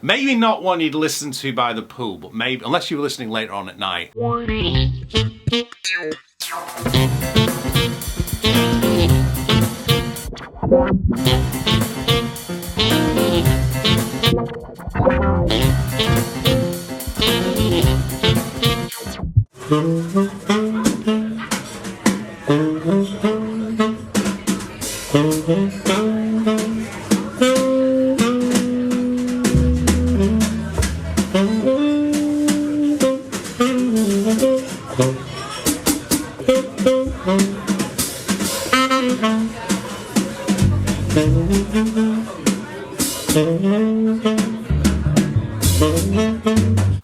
Maybe not one you'd listen to by the pool, but maybe, unless you were listening later on at night.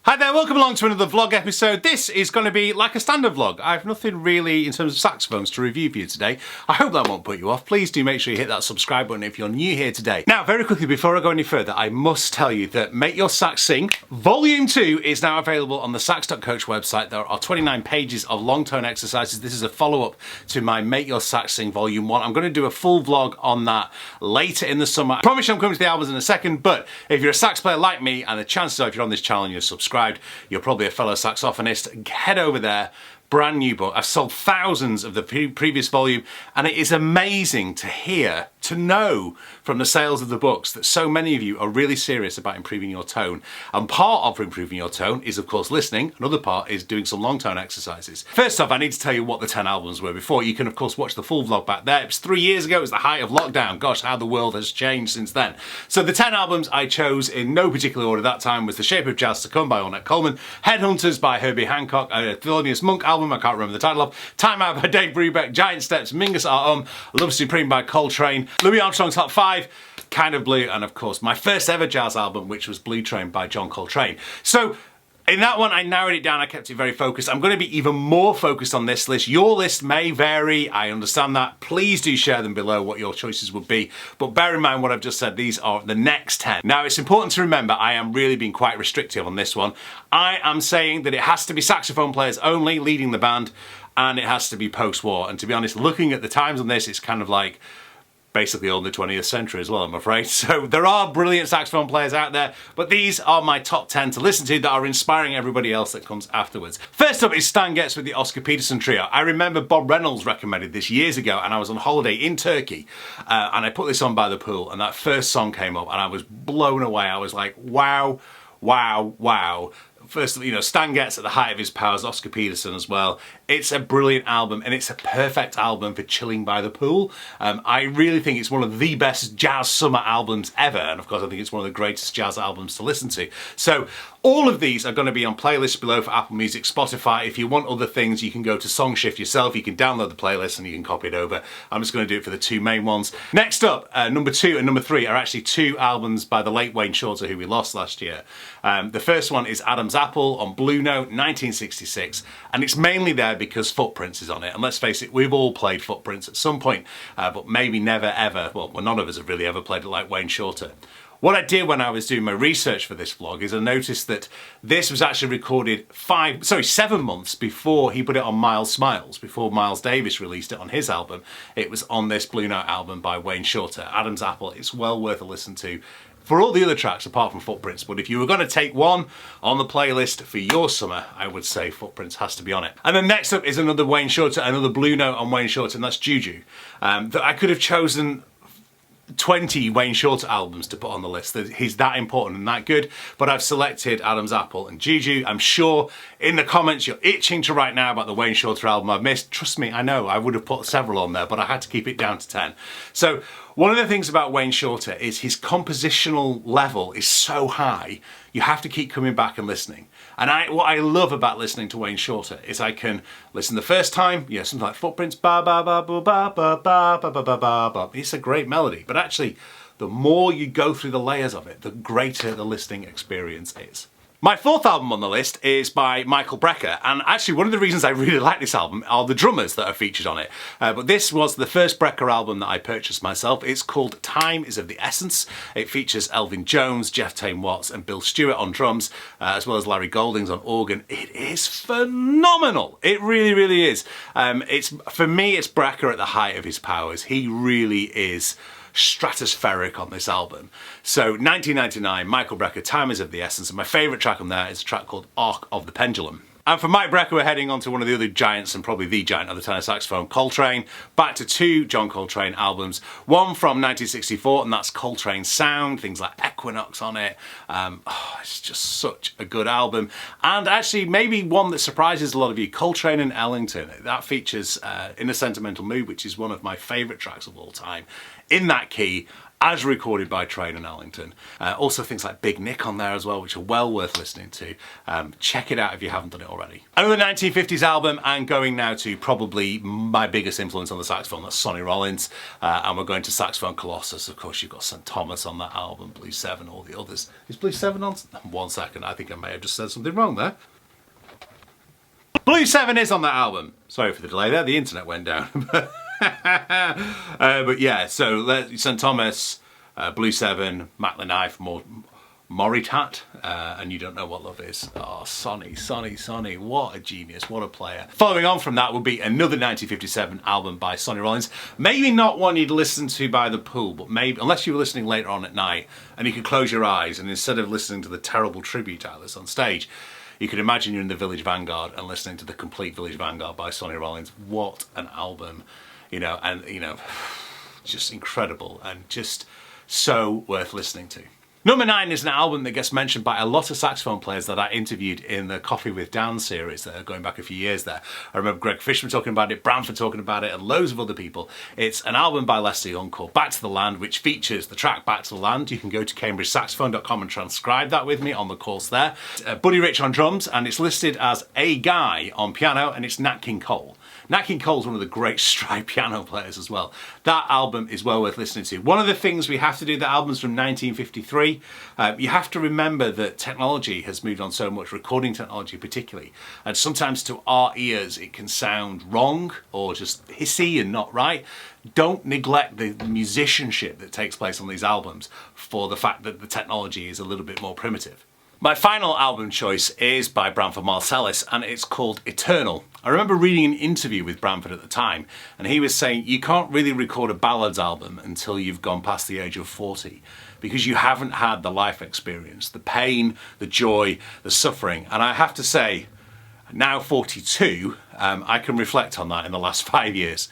Hi there, welcome along to another vlog episode. This is going to be like a standard vlog. I have nothing really in terms of saxophones to review for you today. I hope that won't put you off. Please do make sure you hit that subscribe button if you're new here today. Now, very quickly, before I go any further, I must tell you that Make Your Sax Sing Volume 2 is now available on the sax.coach website. There are 29 pages of long tone exercises. This is a follow-up to my Make Your Sax Sing Volume 1. I'm going to do a full vlog on that later in the summer. I promise you I'm coming to the albums in a second, but if you're a sax player like me, and the chances are if you're on this channel and you're subscribed, you're probably a fellow saxophonist, head over there. Brand new book. I've sold thousands of the previous volume, and it is amazing to hear, to know from the sales of the books that so many of you are really serious about improving your tone. And part of improving your tone is, of course, listening. Another part is doing some long tone exercises. First off, I need to tell you what the 10 albums were before. You can, of course, watch the full vlog back there. It was 3 years ago. It was the height of lockdown. Gosh, how the world has changed since then. So the 10 albums I chose in no particular order that time was The Shape of Jazz to Come by Ornette Coleman, Headhunters by Herbie Hancock, a Thelonious Monk album I can't remember the title of, Time Out by Dave Brubeck, Giant Steps, Mingus Are Love Supreme by Coltrane, Louis Armstrong's Top 5, Kind of Blue, and of course my first ever jazz album, which was Blue Train by John Coltrane. So in that one, I narrowed it down, I kept it very focused. I'm going to be even more focused on this list. Your list may vary, I understand that. Please do share them below what your choices would be. But bear in mind what I've just said, these are the next 10. Now, it's important to remember, I am really being quite restrictive on this one. I am saying that it has to be saxophone players only leading the band, and it has to be post-war. And to be honest, looking at the times on this, it's kind of like basically all the 20th century as well, I'm afraid. So there are brilliant saxophone players out there, but these are my top 10 to listen to that are inspiring everybody else that comes afterwards. First up is Stan Getz with the Oscar Peterson Trio. I remember Bob Reynolds recommended this years ago, and I was on holiday in Turkey, and I put this on by the pool, and that first song came up, and I was blown away. I was like, wow, wow, wow. First, you know, Stan Getz at the height of his powers, Oscar Peterson as well. It's a brilliant album, and it's a perfect album for chilling by the pool. I really think it's one of the best jazz summer albums ever, and of course I think it's one of the greatest jazz albums to listen to. So all of these are going to be on playlists below for Apple Music, Spotify. If you want other things, you can go to Songshift yourself, you can download the playlist and you can copy it over. I'm just going to do it for the two main ones. Next up, number 2 and number 3 are actually 2 albums by the late Wayne Shorter, who we lost last year. The first one is Adam's Apple on Blue Note, 1966, and it's mainly there because Footprints is on it. And let's face it, we've all played Footprints at some point, but maybe never ever, well, none of us have really ever played it like Wayne Shorter. What I did when I was doing my research for this vlog is I noticed that this was actually recorded 7 months before he put it on Miles Smiles, before Miles Davis released it on his album. It was on this Blue Note album by Wayne Shorter, Adam's Apple. It's well worth a listen to for all the other tracks apart from Footprints, but if you were going to take one on the playlist for your summer, I would say Footprints has to be on it. And then next up is another Wayne Shorter, another Blue Note on Wayne Shorter, and that's Juju. That I could have chosen 20 Wayne Shorter albums to put on the list. He's that important and that good, but I've selected Adam's Apple and Juju. I'm sure in the comments you're itching to write now about the Wayne Shorter album I've missed. Trust me, I know, I would have put several on there, but I had to keep it down to 10. So one of the things about Wayne Shorter is his compositional level is so high, you have to keep coming back and listening. And what I love about listening to Wayne Shorter is I can listen the first time, you know, something like Footprints, ba ba ba ba ba ba ba ba ba ba ba ba. It's a great melody, but actually, the more you go through the layers of it, the greater the listening experience is. My fourth album on the list is by Michael Brecker, and actually one of the reasons I really like this album are the drummers that are featured on it. But this was the first Brecker album that I purchased myself. It's called Time is of the Essence. It features Elvin Jones, Jeff Tain Watts and Bill Stewart on drums, as well as Larry Goldings on organ. It is phenomenal. It really, really is. For me, it's Brecker at the height of his powers. He really is stratospheric on this album. So 1999, Michael Brecker, Time is of the Essence, and my favourite track on there is a track called Arc of the Pendulum. And for Mike Brecker, we're heading on to one of the other giants, and probably the giant of the tenor saxophone, Coltrane. Back to two John Coltrane albums. One from 1964, and that's Coltrane Sound, things like Equinox on it. It's just such a good album. And actually, maybe one that surprises a lot of you, Coltrane and Ellington. That features In a Sentimental Mood, which is one of my favourite tracks of all time, in that key, as recorded by Train and Ellington. Also things like Big Nick on there as well, which are well worth listening to. Check it out if you haven't done it already. Another 1950s album, and going now to probably my biggest influence on the saxophone, that's Sonny Rollins. And we're going to Saxophone Colossus. Of course, you've got St. Thomas on that album, Blue 7, all the others. Is Blue 7 on? 1 second, I think I may have just said something wrong there. Blue 7 is on that album. Sorry for the delay there, the internet went down. But yeah, so St. Thomas, Blue 7, Mac the Knife, Moritat, and You Don't Know What Love Is. Oh, Sonny, what a genius, what a player. Following on from that would be another 1957 album by Sonny Rollins. Maybe not one you'd listen to by the pool, but maybe, unless you were listening later on at night, and you could close your eyes, and instead of listening to the terrible tribute artists on stage, you could imagine you're in the Village Vanguard and listening to the complete Village Vanguard by Sonny Rollins. What an album. Just incredible and just so worth listening to. Number 9 is an album that gets mentioned by a lot of saxophone players that I interviewed in the Coffee with Dan series, going back a few years there. I remember Greg Fishman talking about it, Branford talking about it, and loads of other people. It's an album by Leslie Young called Back to the Land, which features the track Back to the Land. You can go to cambridgesaxophone.com and transcribe that with me on the course there. Buddy Rich on drums, and it's listed as A Guy on piano, and it's Nat King Cole. Nat King Cole's one of the great stride piano players as well. That album is well worth listening to. One of the things we have to do, the album's from 1953. You have to remember that technology has moved on so much, recording technology particularly, and sometimes to our ears it can sound wrong or just hissy and not right. Don't neglect the musicianship that takes place on these albums for the fact that the technology is a little bit more primitive. My final album choice is by Branford Marsalis, and it's called Eternal. I remember reading an interview with Branford at the time, and he was saying you can't really record a ballads album until you've gone past the age of 40, because you haven't had the life experience, the pain, the joy, the suffering. And I have to say, now 42, I can reflect on that in the last 5 years.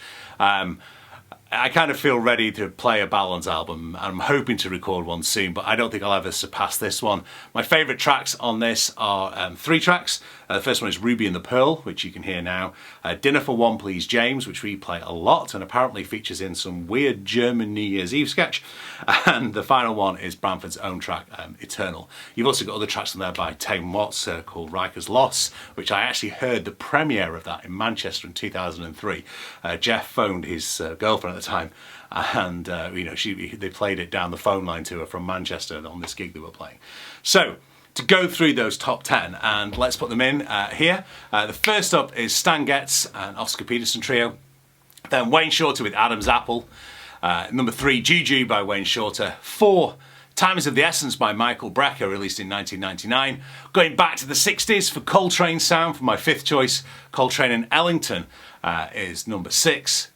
I kind of feel ready to play a ballads album. I'm hoping to record one soon, but I don't think I'll ever surpass this one. My favourite tracks on this are 3 tracks. The first one is Ruby and the Pearl, which you can hear now. Dinner for One Please James, which we play a lot and apparently features in some weird German New Year's Eve sketch. And the final one is Branford's own track, Eternal. You've also got other tracks on there by Tame Watts called Riker's Loss, which I actually heard the premiere of that in Manchester in 2003. Jeff phoned his girlfriend at the time, and they played it down the phone line to her from Manchester on this gig they were playing. So, to go through those top 10, and let's put them in here. The first up is Stan Getz and Oscar Peterson Trio. Then Wayne Shorter with Adam's Apple. Number 3, Juju by Wayne Shorter. 4, Time is of the Essence by Michael Brecker, released in 1999. Going back to the 60s for Coltrane Sound, for my 5th choice, Coltrane and Ellington is number 6.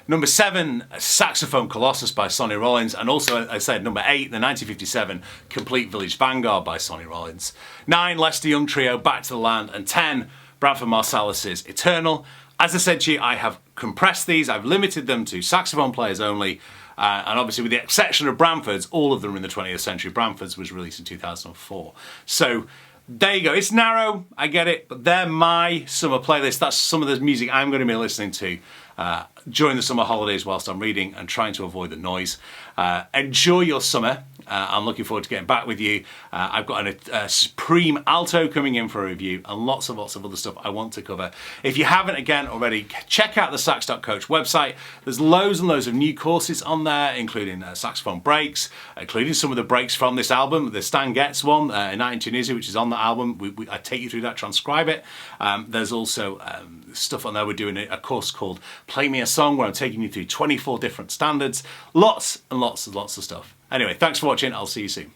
Number 7, Saxophone Colossus by Sonny Rollins, and also, as I said, number 8, the 1957 Complete Village Vanguard by Sonny Rollins. 9, Lester Young Trio, Back to the Land, and 10, Branford Marsalis' Eternal. As I said to you, I have compressed these, I've limited them to saxophone players only, and obviously with the exception of Branford's, all of them are in the 20th century. Branford's was released in 2004. So, there you go. It's narrow, I get it, but they're my summer playlist. That's some of the music I'm going to be listening to during the summer holidays whilst I'm reading and trying to avoid the noise. Enjoy your summer. I'm looking forward to getting back with you. I've got a Supreme Alto coming in for a review and lots of other stuff I want to cover. If you haven't again already, check out the Sax.coach website. There's loads and loads of new courses on there, including saxophone breaks, including some of the breaks from this album, the Stan Getz one, Night in Tunisia, which is on the album. I take you through that, transcribe it. There's also stuff on there. We're doing a course called Play Me a Song, where I'm taking you through 24 different standards. Lots and lots of stuff. Anyway, thanks for watching. I'll see you soon.